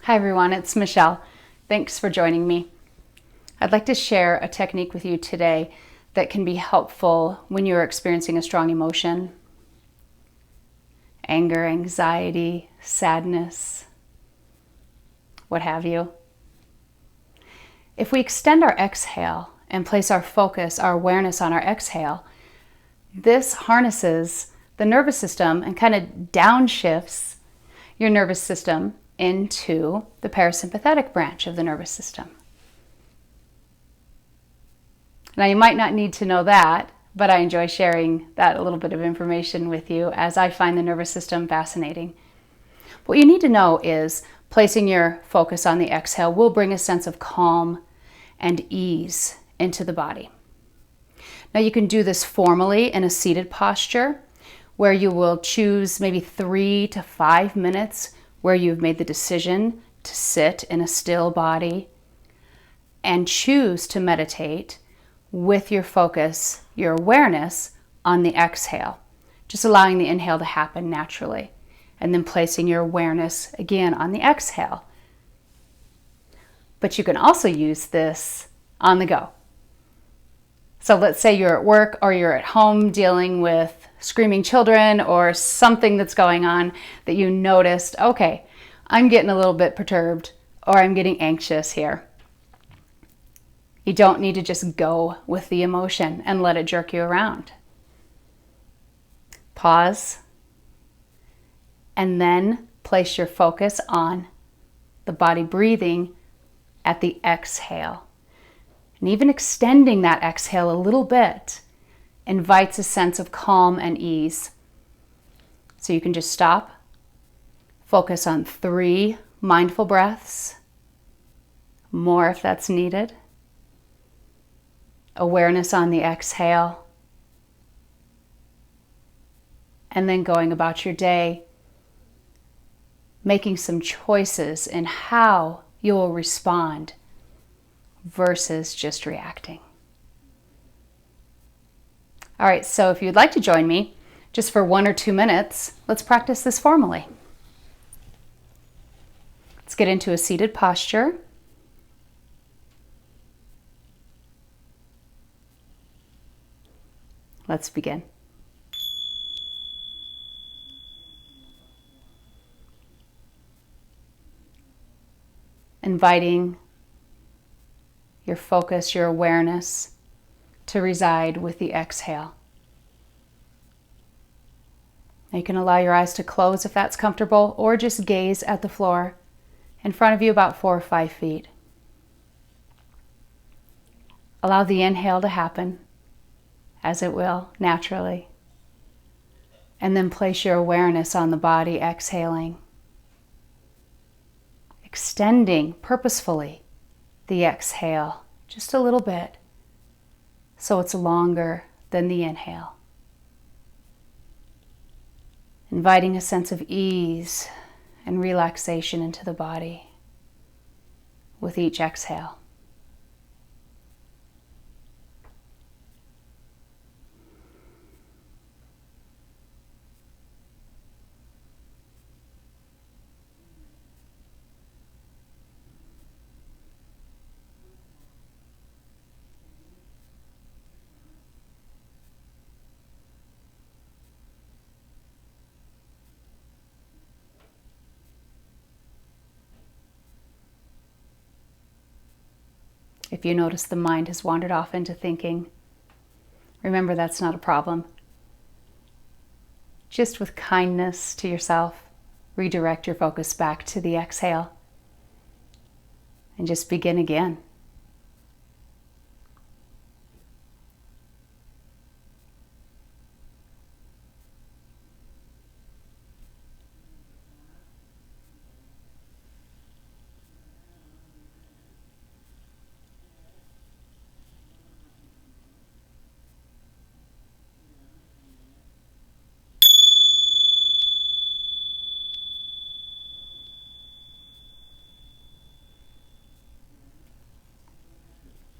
Hi everyone, it's Michelle. Thanks for joining me. I'd like to share a technique with you today that can be helpful when you're experiencing a strong emotion, anger, anxiety, sadness, what have you. If we extend our exhale and place our focus, our awareness on our exhale, this harnesses the nervous system and kind of downshifts your nervous system into the parasympathetic branch of the nervous system. Now, you might not need to know that, but I enjoy sharing that little bit of information with you as I find the nervous system fascinating. What you need to know is placing your focus on the exhale will bring a sense of calm and ease into the body. Now, you can do this formally in a seated posture where you will choose maybe 3 to 5 minutes where you've made the decision to sit in a still body and choose to meditate with your focus, your awareness on the exhale, just allowing the inhale to happen naturally, and then placing your awareness again on the exhale. But you can also use this on the go. So let's say you're at work or you're at home dealing with screaming children or something that's going on that you noticed, okay, I'm getting a little bit perturbed or I'm getting anxious here. You don't need to just go with the emotion and let it jerk you around. Pause and then place your focus on the body breathing at the exhale. And even extending that exhale a little bit invites a sense of calm and ease. So you can just stop, focus on 3 mindful breaths, more if that's needed. Awareness on the exhale. And then going about your day, making some choices in how you will respond versus just reacting. All right, so if you'd like to join me just for 1 or 2 minutes, let's practice this formally. Let's get into a seated posture. Let's begin. Inviting your focus, your awareness to reside with the exhale. Now you can allow your eyes to close if that's comfortable, or just gaze at the floor in front of you about 4 or 5 feet. Allow the inhale to happen as it will naturally. And then place your awareness on the body exhaling. Extending purposefully the exhale just a little bit so it's longer than the inhale. Inviting a sense of ease and relaxation into the body with each exhale. If you notice the mind has wandered off into thinking, remember that's not a problem. Just with kindness to yourself, redirect your focus back to the exhale and just begin again.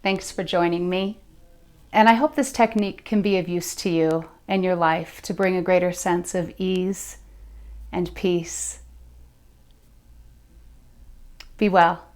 Thanks for joining me. And I hope this technique can be of use to you and your life to bring a greater sense of ease and peace. Be well.